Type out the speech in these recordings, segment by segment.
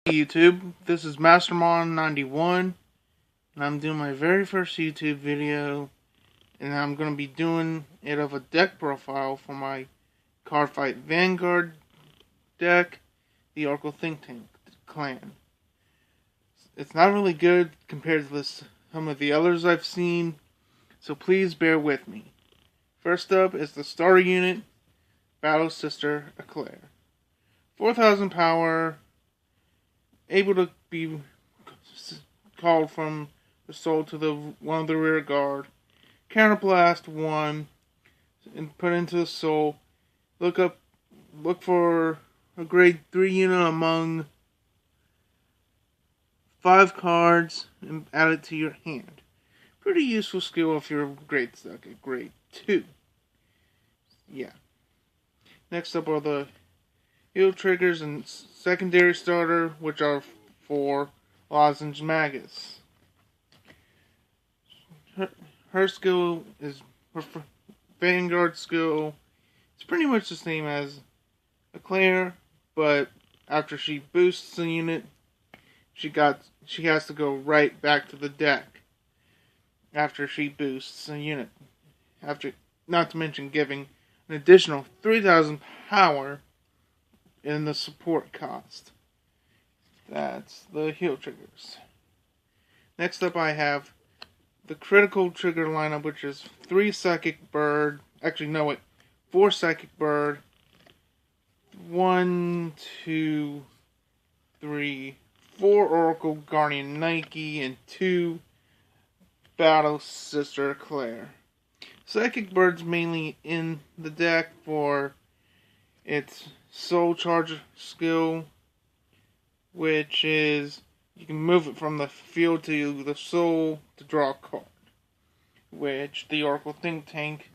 YouTube, this is Mastermon91, and I'm doing my very first YouTube video, and I'm going to be doing it of a deck profile for my cardfight vanguard deck, the Oracle Think Tank clan. It's not really good compared to some of the others I've seen, so please bear with me. First up is the starter unit, Battle Sister Eclair. 4,000 power, able to be called from the soul to one of the rear guard. Counterblast 1 and put into the soul. Look for a grade 3 unit among 5 cards and add it to your hand. Pretty useful skill if you're grade stuck at grade 2. Yeah. Next up are the heal triggers and secondary starter, which are for Lozenge Magus. Her skill is her vanguard skill. It's pretty much the same as Eclair, but after she boosts the unit, she has to go right back to the deck after she boosts a unit. Not to mention giving an additional 3,000 power in the support cost. That's the heal triggers. Next up I have the critical trigger lineup, which is 3 Psychic Bird. Actually, no, wait. 4 Psychic Bird. 1, 2, 3, 4 Oracle Guardian Nike, and 2 Battle Sister Eclair. Psychic Bird's mainly in the deck for its Soul Charge skill, which is you can move it from the field to the soul to draw a card, which the Oracle Think Tank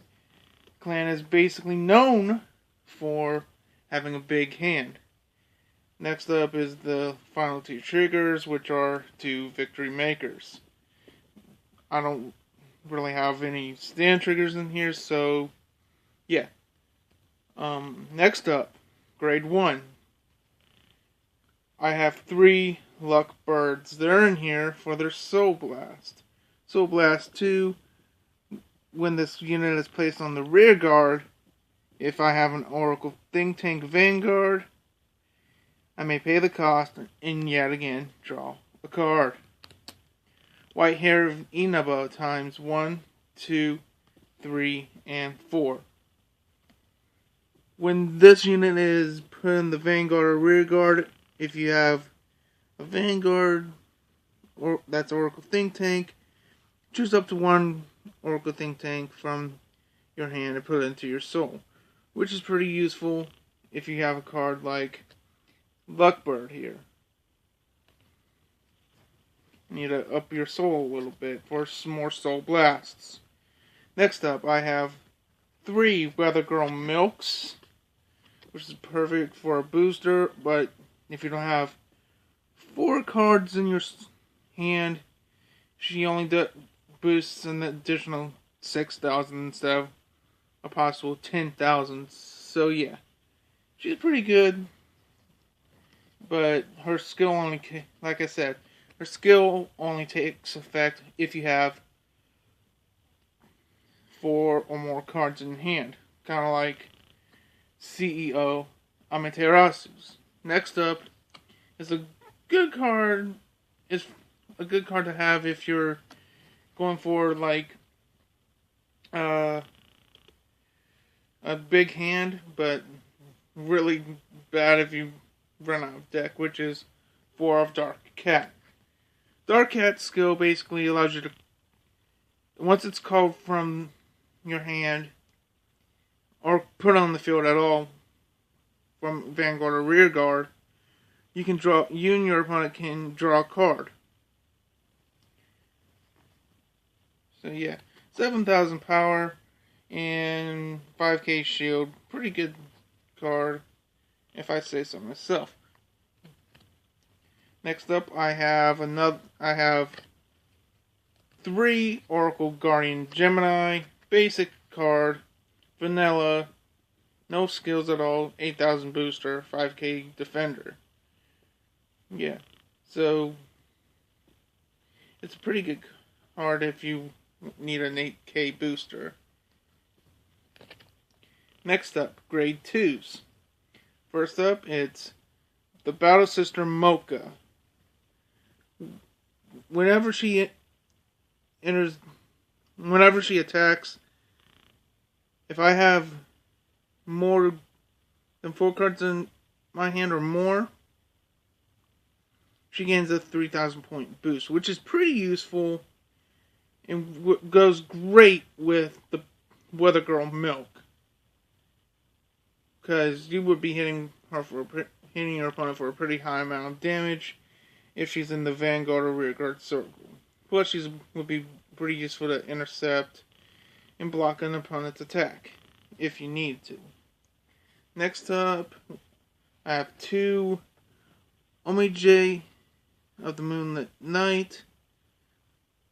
clan is basically known for having a big hand. Next up is the final 2 triggers, which are 2 victory makers. I don't really have any stand triggers in here, so yeah. Next up, grade 1. I have 3 Luck Birds. They're in here for their Soul Blast. Soul Blast 2, when this unit is placed on the rear guard, if I have an Oracle Think Tank Vanguard, I may pay the cost and yet again draw a card. White Hair of Inaba times 1, 2, 3, and 4. When this unit is put in the Vanguard or rear guard, if you have a Vanguard, or that's Oracle Think Tank, choose up to 1 Oracle Think Tank from your hand and put it into your soul, which is pretty useful if you have a card like Luckbird here. You need to up your soul a little bit for some more soul blasts. Next up, I have 3 Weather Girl Milks, which is perfect for a booster, but if you don't have 4 cards in your hand, she only boosts an additional 6,000 instead of a possible 10,000. So yeah, she's pretty good, but her skill only, like I said, her skill only takes effect if you have 4 or more cards in hand, kind of like CEO Amaterasu's. Next up is a good card. Is a good card to have if you're going for like a big hand, but really bad if you run out of deck, which is 4 of Dark Cat. Dark Cat's skill basically allows you to, once it's called from your hand or put on the field at all from Vanguard or rear guard, you and your opponent can draw a card. So yeah, 7,000 power and 5k shield. Pretty good card, if I say so myself. Next up, I have 3 Oracle Guardian Gemini. Basic card, vanilla, no skills at all, 8,000 booster, 5k defender. Yeah. So it's a pretty good card if you need an 8K booster. Next up, grade 2s. First up, it's the Battle Sister Mocha. Whenever she attacks, if I have more than 4 cards in my hand or more, she gains a 3,000 point boost, which is pretty useful and goes great with the Weather Girl Milk, because you would be hitting her hitting your opponent for a pretty high amount of damage if she's in the vanguard or rearguard circle. Plus, she would be pretty useful to intercept and block an opponent's attack if you need to. Next up, I have 2 Omije of the Moonlit Night.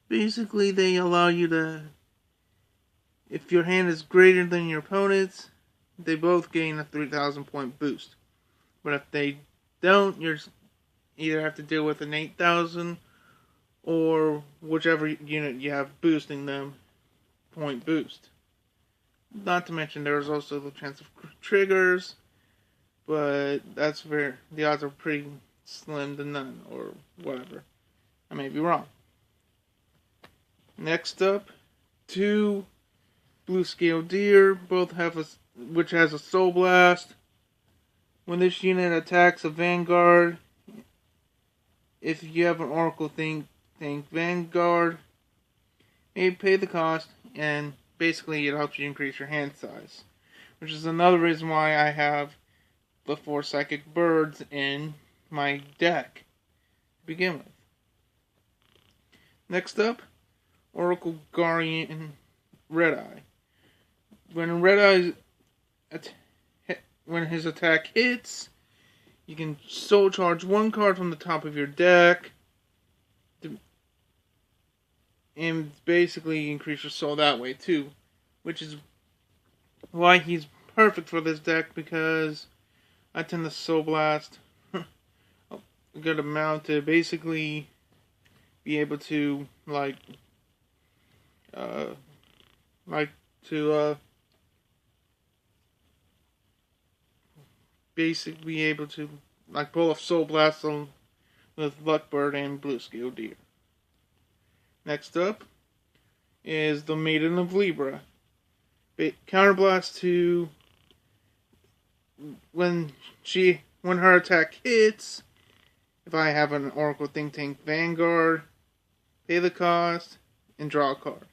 Basically, they allow you to, if your hand is greater than your opponent's, they both gain a 3,000 point boost. But if they don't, you either have to deal with an 8,000 or whichever unit you have boosting them point boost. Not to mention there's also the chance of triggers, but the odds are pretty slim to none, or whatever. I may be wrong. Next up, 2 Blue Scale Deer, which has a Soul Blast. When this unit attacks a Vanguard, if you have an Oracle Think Vanguard, maybe pay the cost, and basically it helps you increase your hand size. Which is another reason why I have the 4 Psychic Birds in my deck to begin with. Next up, Oracle Guardian Red Eye. When his attack hits, you can soul charge 1 card from the top of your deck, and basically increase your soul that way too, which is why he's perfect for this deck, because I tend to Soul Blast a good amount to basically be able to basically be able to pull off Soul Blast with Luckbird and Blue Scale Deer. Next up is the Maiden of Libra. Counterblast to when her attack hits. If I have an Oracle Think Tank Vanguard, pay the cost and draw a card.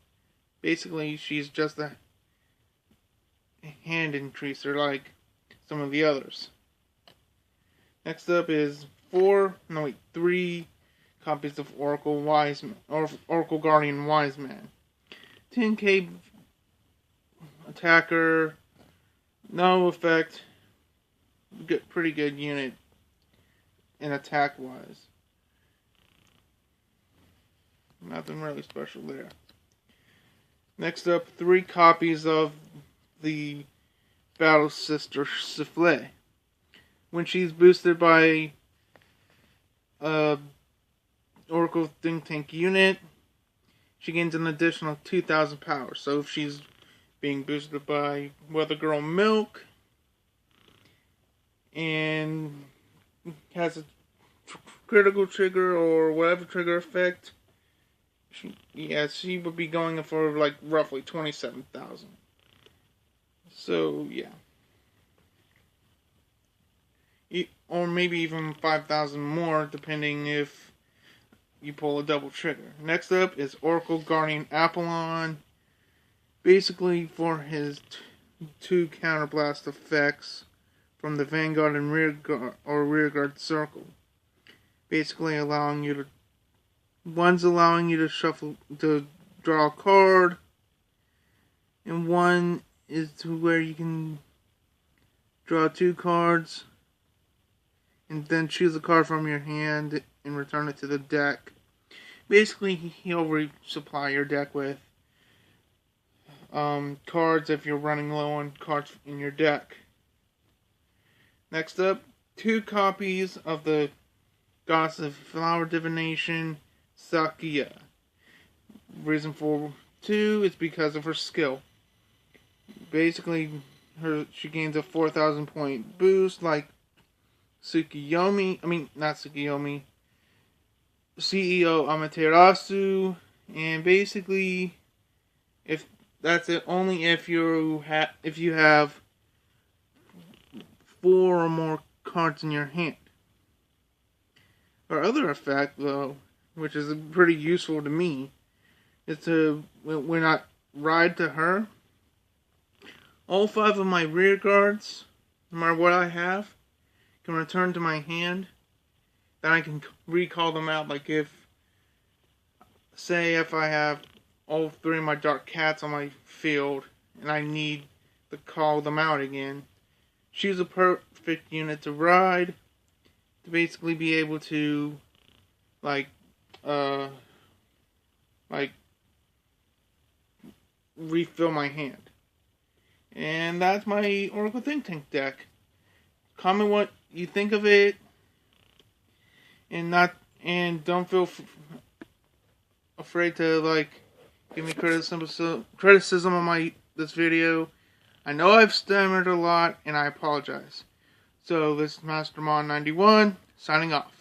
Basically, she's just a hand increaser like some of the others. Next up is 3 copies of Oracle Guardian Wise Man. 10k attacker, no effect, pretty good unit in attack wise. Nothing really special there. Next up, 3 copies of the Battle Sister Souffle. When she's boosted by Oracle Think Tank unit, she gains an additional 2,000 power. So if she's being boosted by Weather Girl Milk and has a critical trigger or whatever trigger effect, she would be going for roughly 27,000. So yeah. Or maybe even 5,000 more, depending if you pull a double trigger. Next up is Oracle Guardian Apollon. Basically, for his 2 counterblast effects from the Vanguard and Rearguard circle. Basically one's allowing you to draw a card, and one is to where you can draw 2 cards and then choose a card from your hand and return it to the deck. Basically, he'll resupply your deck with cards if you're running low on cards in your deck. Next up, 2 copies of the Goddess of Flower Divination, Sakia. Reason for 2 is because of her skill. Basically, she gains a 4,000 point boost like not Tsukiyomi, CEO Amaterasu, and basically, if that's it, only if you have 4 or more cards in your hand. Her other effect, though, which is pretty useful to me, is when I ride to her, all 5 of my rear guards, no matter what I have, can return to my hand. Then I can recall them out. Like if I have all 3 of my dark cats on my field and I need to call them out again, she's a perfect unit to ride, to basically be able to refill my hand. And that's my Oracle Think Tank deck. Comment what you think of it, and don't feel afraid to give me criticism on this video. I know I've stammered a lot, and I apologize. So this is Mastermon91 signing off.